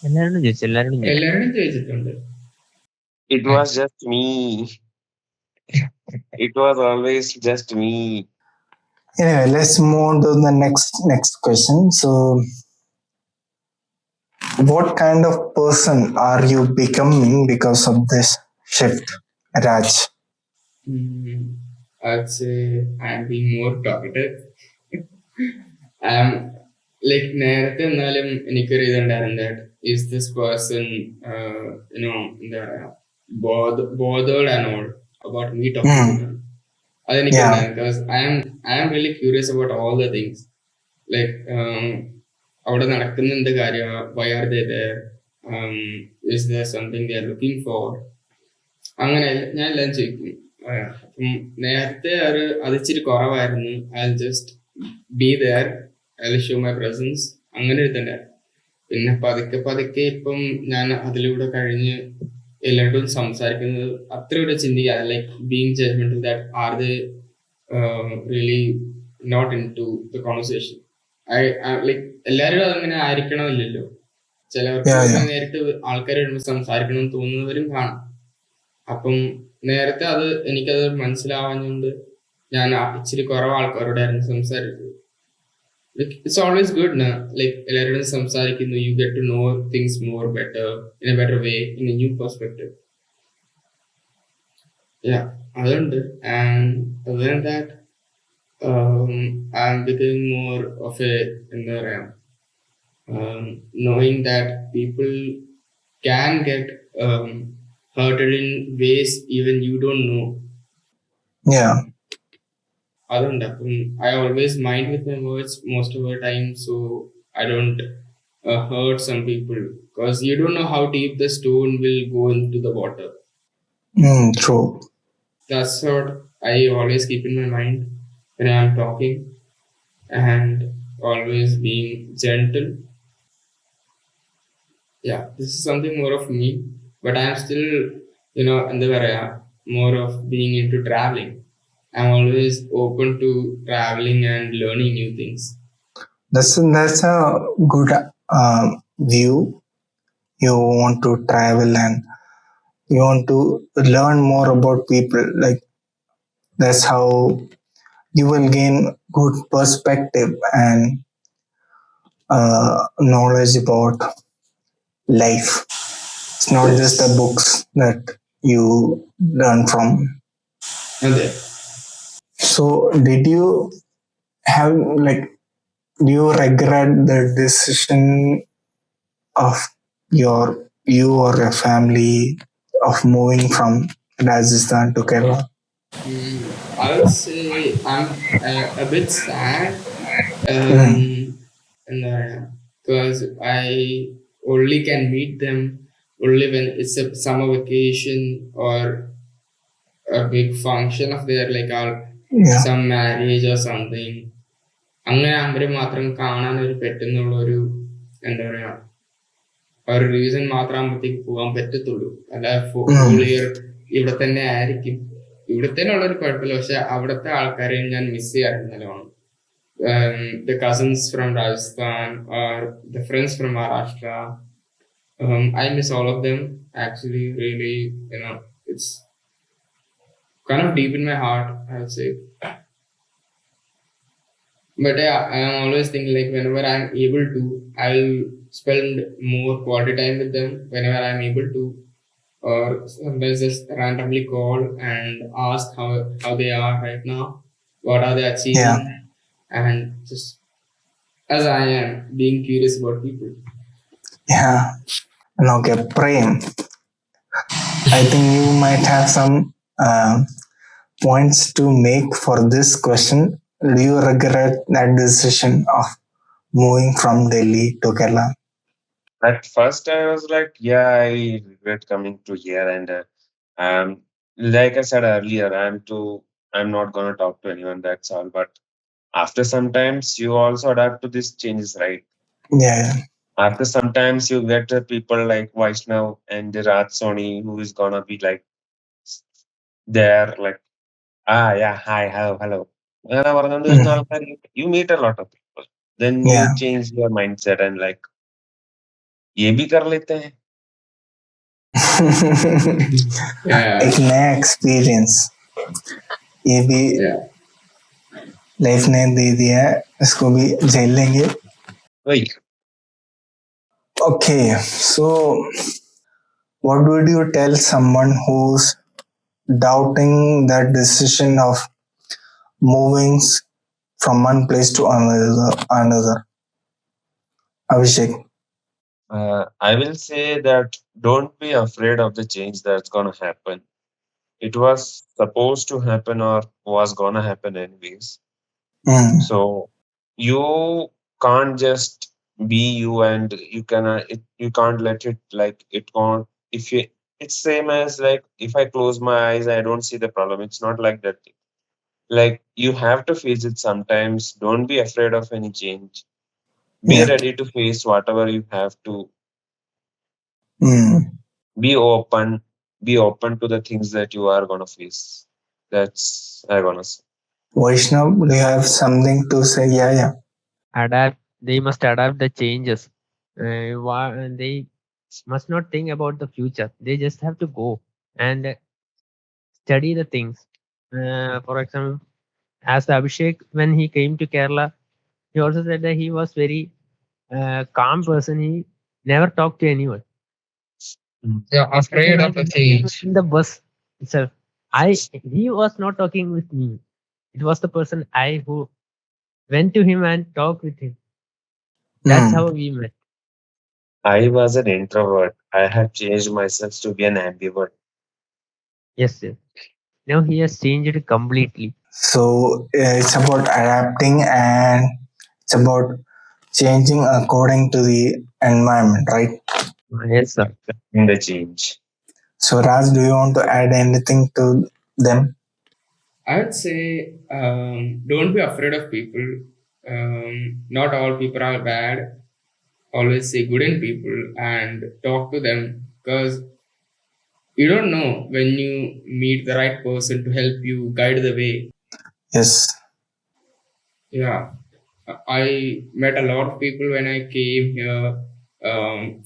എല്ലാവരോടും ചോദിച്ചു. എല്ലാവരോടും ചോദിച്ചിട്ടുണ്ട്. It was just me. It was always just me. Anyway, let's move on to the next question. So, what kind of person are you becoming because of this shift, Raj? I'd say I'm being more talkative. I'm like നേരത്തെ എന്നാലും എനിക്കൊരു ഇതുണ്ടായിരുന്നു that is this person എന്താ പറയാ bothered and all about me talking to them. അതെനിക്കുണ്ടായിരുന്നു because I am really curious about all the things like അവിടെ നടക്കുന്ന എന്ത് കാര്യമാണ്, why are they there, is there something they are looking for, അങ്ങനെ ഞാൻ എല്ലാം ചോദിക്കും. നേരത്തെ അത് ഇച്ചിരി കുറവായിരുന്നു. I just be there, I show my presence, അങ്ങനെ എഴുതണ്ടേ. പിന്നെ പതുക്കെ പതുക്കെ ഇപ്പം ഞാൻ അതിലൂടെ കഴിഞ്ഞ് എല്ലാവരോടും സംസാരിക്കുന്നത് അത്ര ഒരു ചിന്തിക്കാതെ like being judgmental that are they really not into the conversation. Like എല്ലാവരും അതങ്ങനെ ആയിരിക്കണമില്ലല്ലോ. ചിലവർക്ക് നേരിട്ട് ആൾക്കാർ വരുമ്പോൾ സംസാരിക്കണമെന്ന് തോന്നുന്നവരും കാണും. അപ്പം നേരത്തെ അത് എനിക്കത് മനസ്സിലാവാഞ്ഞുകൊണ്ട് ഞാൻ ഇച്ചിരി കുറവ് ആൾക്കാരോടായിരുന്നു സംസാരിച്ചത്. It's always good na, like എല്ലാവരോടും സംസാരിക്കുന്നു, you get to know things more better in a better way, in a new perspective. Yeah, അതുണ്ട്. And other than that, I'm becoming more of a എന്താ പറയാ, knowing that people can get hurted in ways even you don't know. Yeah. അതുണ്ട്. അപ്പം I always mind with my words most of the time, so I don't hurt some people, because you don't know how deep the stone will go into the water. True. That's what I always keep in my mind when I'm talking, and always being gentle. Yeah, this is something more of me, but I'm still, എന്താ പറയാ, more of being into traveling. I'm always open to traveling and learning new things. That's a good view. You want to travel and you want to learn more about people. Like that's how you will gain good perspective and knowledge about life. It's not just the books that you learn from. Okay. So did you have do you regret the decision of you or your family of moving from Rajasthan to Kerala? I would say I'm a bit sad, because I only can meet them only when it's a summer vacation or a big function of their some marriage or something. അങ്ങനെ ആകുമ്പോൾ മാത്രം കാണാൻ ഒരു പെട്ടെന്നുള്ള ഒരു എന്താ പറയാ, ഒരു റീസൺ മാത്രം ആകുമ്പോഴത്തേക്ക് പോകാൻ പറ്റത്തുള്ളൂ. അല്ല ഫുൾ ഇയർ ഇവിടെ തന്നെ ആയിരിക്കും. ഇവിടെ തന്നെ ഉള്ളൊരു കുഴപ്പമില്ല, പക്ഷെ അവിടുത്തെ ആൾക്കാരെയും ഞാൻ മിസ് ചെയ്യാറുണ്ട് നല്ലോണം. The cousins from Rajasthan or the friends from Maharashtra, I miss all of them actually, really. It's kind of deep in my heart, I would say. But yeah, I am always thinking like whenever I'm able to, I'll spend more quality time with them whenever I'm able to, or sometimes just randomly call and ask how they are right now, what are they achieving, and just as I am being curious about people. Yeah. Okay, Prem. I think you might have some points to make for this question. Do you regret that decision of moving from Delhi to Kerala? At first, I was like, yeah, I regret coming to here, and like I said earlier, I'm not gonna talk to anyone. That's all. But after sometimes, you also adapt to these changes, right? Yeah, After sometimes, you get people like Vaishnav and the Raj Soni, who is gonna be like there, like, yeah, hi, hello, hello. അങ്ങനെ പറഞ്ഞുകൊണ്ട് വരുന്ന mm, ആൾക്കാർ, you meet a lot of people. Then you yeah. change your mindset and like, ये भी कर लेते हैं. Yeah. एक नया एक्सपीरियंस ये भी Yeah. लाइफ ने दे दिया है, इसको भी झेल लेंगे. वही. Okay, so what would you tell someone who's doubting that decision of moving from one place to another? Abhishek. I will say that don't be afraid of the change that's gonna happen. It was supposed to happen or was gonna happen anyways. Mm, So you can't just be you, and you can't let it like it can't. If you, it's same as like if I close my eyes, I don't see the problem. It's not like that. Like you have to face it sometimes. Don't be afraid of any change. Be yeah. ready to face whatever you have to. Mm. Be open. Be open to the things that you are gonna face. That's I gonna say. Vaishnav, do you have something to say? Yeah. Adapt. They must adapt the changes. They must not think about the future. They just have to go and study the things. For example, as Abhishek, when he came to Kerala, he also said that he was very calm person. He never talked to anyone. Yeah, afraid of a change. In the bus itself, he was not talking with me. It was the person I who went to him and talked with him. That's Mm. how we met. I was an introvert. I have changed myself to be an ambivert. Yes, yes. Now he has changed it completely. So it's about adapting and it's about changing according to the environment, right? Yes, sir. In the change. So Raj, do you want to add anything to them? I would say don't be afraid of people. Not all people are bad. Always say good in people and talk to them because you don't know when you meet the right person to help you guide the way. Yes. Yeah, I met a lot of people when I came here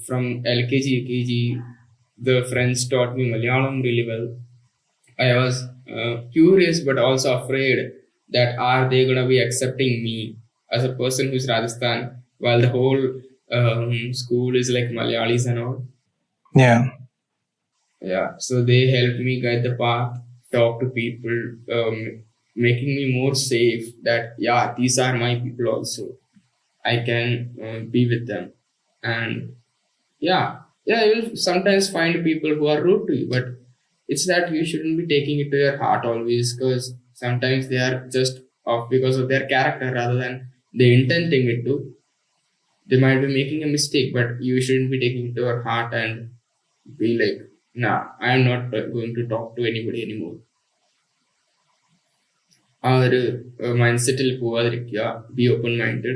from LKG, UKG. The friends taught me Malayalam really well. I was curious but also afraid that are they gonna be accepting me as a person who's Rajasthan while the whole school is like Malayalis and all. Yeah. Yeah, so they helped me guide the path, talk to people, making me more safe. That yeah, these are my people also. I can be with them, and yeah, you will sometimes find people who are rude to you, but it's that you shouldn't be taking it to your heart always, because sometimes they are just off because of their character rather than they intending it to. They might be making a mistake, but you shouldn't be taking it to your heart and be like, nah, I am not going to talk to anybody anymore. ആ ഒരു mind settle പോവാതിരിക്കുക, be open minded.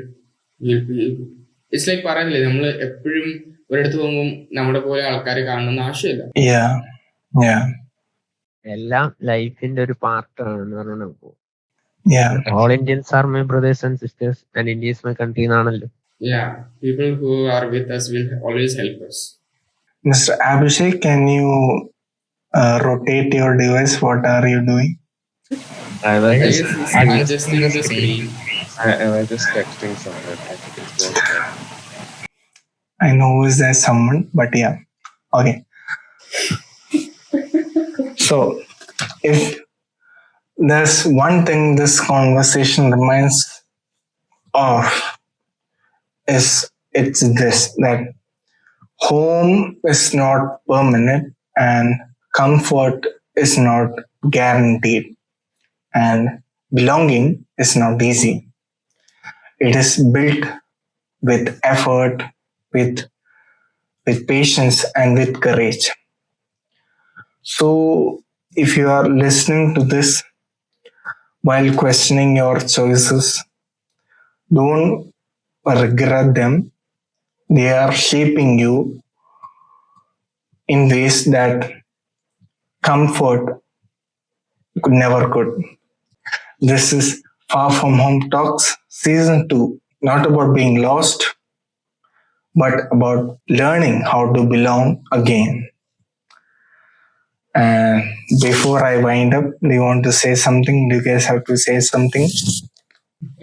It's like പറയുന്നില്ലേ, നമ്മൾ എപ്പോഴും ഒരിടത്ത് പോകുമ്പോൾ നമ്മുടെ പോലെ ആൾക്കാരെ കാണണമെന്ന് ആവശ്യമില്ല. Yeah. Yeah. എല്ലാം ലൈഫിന്റെ ഒരു പാർട്ടാണെന്ന് പറഞ്ഞു പോകും. Yeah. All Indians are my brothers and sisters and India is my country എന്നാണല്ലോ. Yeah, people who are with us will always help us. Mr. Abhishek, can you rotate your device? What are you doing? I was I just guess he's adjusting the screen. I was just texting someone. I think it's just that. I know is there someone, but yeah. Okay. So if there's one thing this conversation reminds of, it's this, that home is not permanent and comfort is not guaranteed. And belonging is not easy. It is built with effort, with patience, and with courage. So, if you are listening to this while questioning your choices, don't regret them. They are shaping you in ways that comfort could never could. This is Far From Home Talks Season 2, not about being lost, but about learning how to belong again. And before I wind up, do you want to say something? Do you guys have to say something?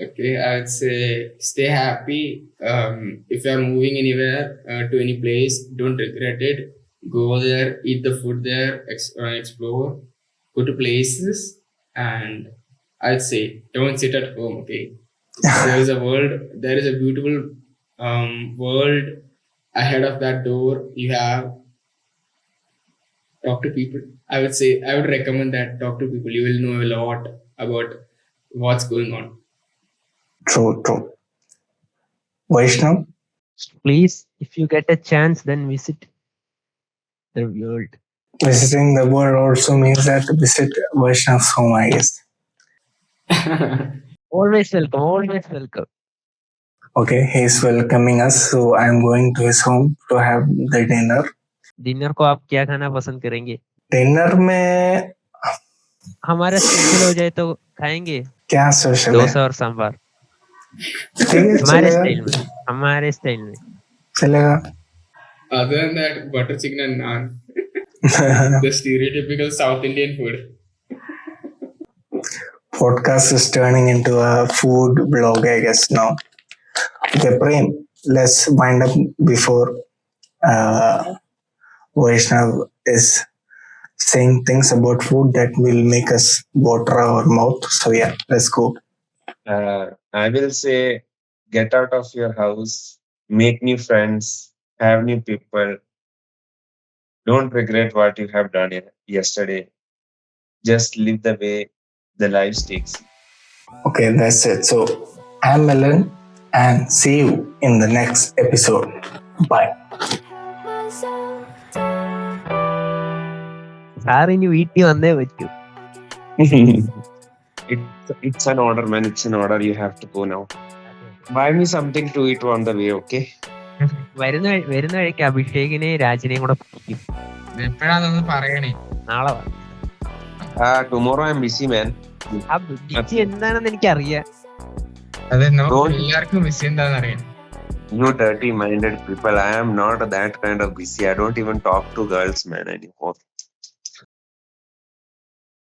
Okay, I would say stay happy. If you are moving anywhere to any place, don't regret it. Go there, eat the food there, explore, go to places, and I'd say don't sit at home. Okay, there is a world. There is a beautiful world ahead of that door. You have talk to people. I would say I would recommend that talk to people. You will know a lot about what's going on. True, true. Vaishnav? Please, if you get a chance, then visit the world. Visiting the world also means that visit Vaishnav's home, I guess. Always welcome, always welcome. Okay, he's welcoming us, so I'm going to his home to have the dinner. Dinner को आप क्या खाना पसंद करेंगे? Dinner में हमारा special हो जाए तो खाएंगे क्या स्पेशल है? डोसा और सांभर। ठीक है, हमारे चलेगा स्टाइल में, हमारे स्टाइल में चलेगा। Other than that, butter chicken and naan. The stereotypical South Indian food. Podcast is turning into a food blog, I guess now. Okay, Prem, let's wind up before Vaishnav is saying things about food that will make us water our mouth. So yeah, let's go. I will say get out of your house, make new friends, have new people. Don't regret what you have done yesterday. Just live the way the life takes you. Okay, that's it. So I'm Milan and see you in the next episode. Bye. സാറിനി വീട്ടിൽ വന്നേ പറ്റൂ. It's an order, man. It's an order. You have to go now. Buy me something to eat on the way, okay? വരുന്ന വഴിക്ക് അഭിഷേകിനെയും രാജിനെയും കൂടെ പിടിക്കും. എപ്പോഴാണെന്ന് പറയണേ. നാളെ Tomorrow I'm busy, man. ആ ബിജി എന്താണെന്ന് എനിക്കറിയാം. എല്ലാവർക്കും ബിസി എന്താണെന്ന് അറിയാം. You dirty-minded people. I am not that kind of busy. I don't even talk to girls, man, anymore.